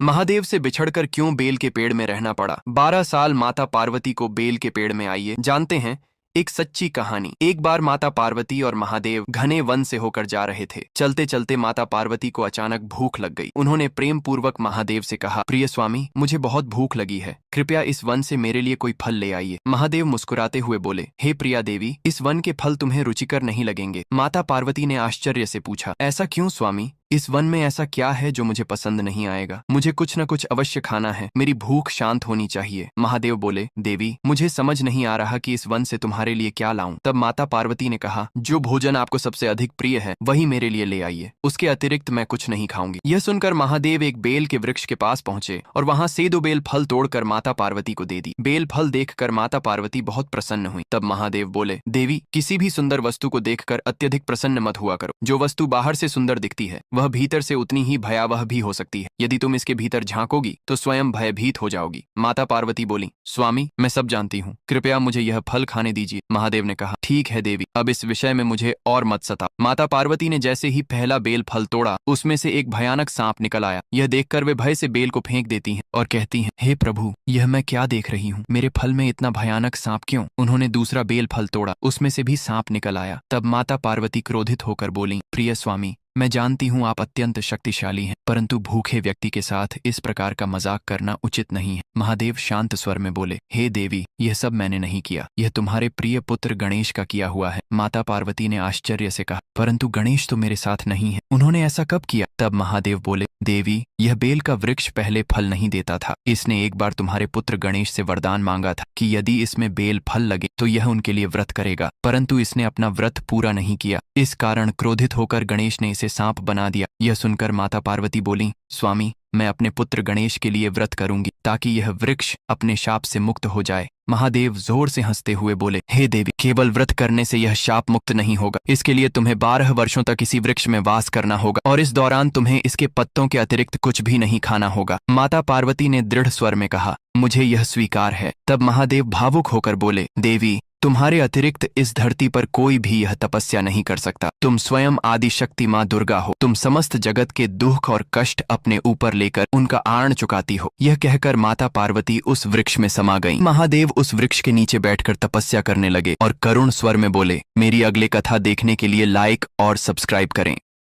महादेव से बिछड़कर क्यों बेल के पेड़ में रहना पड़ा। 12 साल माता पार्वती को बेल के पेड़ में आइए जानते हैं एक सच्ची कहानी। एक बार माता पार्वती और महादेव घने वन से होकर जा रहे थे। चलते चलते माता पार्वती को अचानक भूख लग गई। उन्होंने प्रेम पूर्वक महादेव से कहा, प्रिय स्वामी, मुझे बहुत भूख लगी है, कृपया इस वन से मेरे लिए कोई फल ले आइए। महादेव मुस्कुराते हुए बोले, हे प्रिया देवी, इस वन के फल तुम्हें रुचिकर नहीं लगेंगे। माता पार्वती ने आश्चर्य से पूछा, ऐसा क्यों स्वामी? इस वन में ऐसा क्या है जो मुझे पसंद नहीं आएगा? मुझे कुछ न कुछ अवश्य खाना है, मेरी भूख शांत होनी चाहिए। महादेव बोले, देवी, मुझे समझ नहीं आ रहा कि इस वन से तुम्हारे लिए क्या लाऊं। तब माता पार्वती ने कहा, जो भोजन आपको सबसे अधिक प्रिय है वही मेरे लिए ले आइए, उसके अतिरिक्त मैं कुछ नहीं खाऊंगी। यह सुनकर महादेव एक बेल के वृक्ष के पास पहुंचे और वहां से 2 बेल फल तोड़कर माता पार्वती को दे दी। बेल फल देखकर माता पार्वती बहुत प्रसन्न हुई। तब महादेव बोले, देवी, किसी भी सुंदर वस्तु को देखकर अत्यधिक प्रसन्न मत हुआ करो। जो वस्तु बाहर से सुंदर दिखती है वह भीतर से उतनी ही भयावह भी हो सकती है। यदि तुम इसके भीतर झांकोगी तो स्वयं भयभीत हो जाओगी। माता पार्वती बोली, स्वामी, मैं सब जानती हूँ, कृपया मुझे यह फल खाने दीजिए। महादेव ने कहा, ठीक है देवी, अब इस विषय में मुझे और मत सताओ। माता पार्वती ने जैसे ही पहला बेल फल तोड़ा, उसमें से एक भयानक सांप निकल आया। यह देखकर वे भय से बेल को फेंक देती हैं और कहती हैं, हे प्रभु, यह मैं क्या देख रही हूँ? मेरे फल में इतना भयानक सांप क्यों? उन्होंने दूसरा बेल फल तोड़ा, उसमें से भी सांप निकल आया। तब माता पार्वती क्रोधित होकर बोली, प्रिय स्वामी, मैं जानती हूँ आप अत्यंत शक्तिशाली हैं, परंतु भूखे व्यक्ति के साथ इस प्रकार का मजाक करना उचित नहीं है। महादेव शांत स्वर में बोले, हे देवी, यह सब मैंने नहीं किया, यह तुम्हारे प्रिय पुत्र गणेश का किया हुआ है। माता पार्वती ने आश्चर्य से कहा, परंतु गणेश तो मेरे साथ नहीं है, उन्होंने ऐसा कब किया? तब महादेव बोले, देवी, यह बेल का वृक्ष पहले फल नहीं देता था। इसने एक बार तुम्हारे पुत्र गणेश से वरदान मांगा था कि यदि इसमें बेल फल लगे तो यह उनके लिए व्रत करेगा, परंतु इसने अपना व्रत पूरा नहीं किया। इस कारण क्रोधित होकर गणेश ने इसे सांप बना दिया। यह सुनकर माता पार्वती बोली, स्वामी, मैं अपने पुत्र गणेश के लिए व्रत करूंगी ताकि यह वृक्ष अपने शाप से मुक्त हो जाए। महादेव जोर से हंसते हुए बोले, हे देवी, केवल व्रत करने से यह शाप मुक्त नहीं होगा। इसके लिए तुम्हें 12 वर्षों तक इसी वृक्ष में वास करना होगा और इस दौरान तुम्हें इसके पत्तों के अतिरिक्त कुछ भी नहीं खाना होगा। माता पार्वती ने दृढ़ स्वर में कहा, मुझे यह स्वीकार है। तब महादेव भावुक होकर बोले, देवी, तुम्हारे अतिरिक्त इस धरती पर कोई भी यह तपस्या नहीं कर सकता। तुम स्वयं आदि शक्ति माँ दुर्गा हो। तुम समस्त जगत के दुख और कष्ट अपने ऊपर लेकर उनका आर्ण चुकाती हो। यह कहकर माता पार्वती उस वृक्ष में समा गईं। महादेव उस वृक्ष के नीचे बैठकर तपस्या करने लगे और करुण स्वर में बोले, मेरी अगली कथा देखने के लिए लाइक और सब्सक्राइब करें।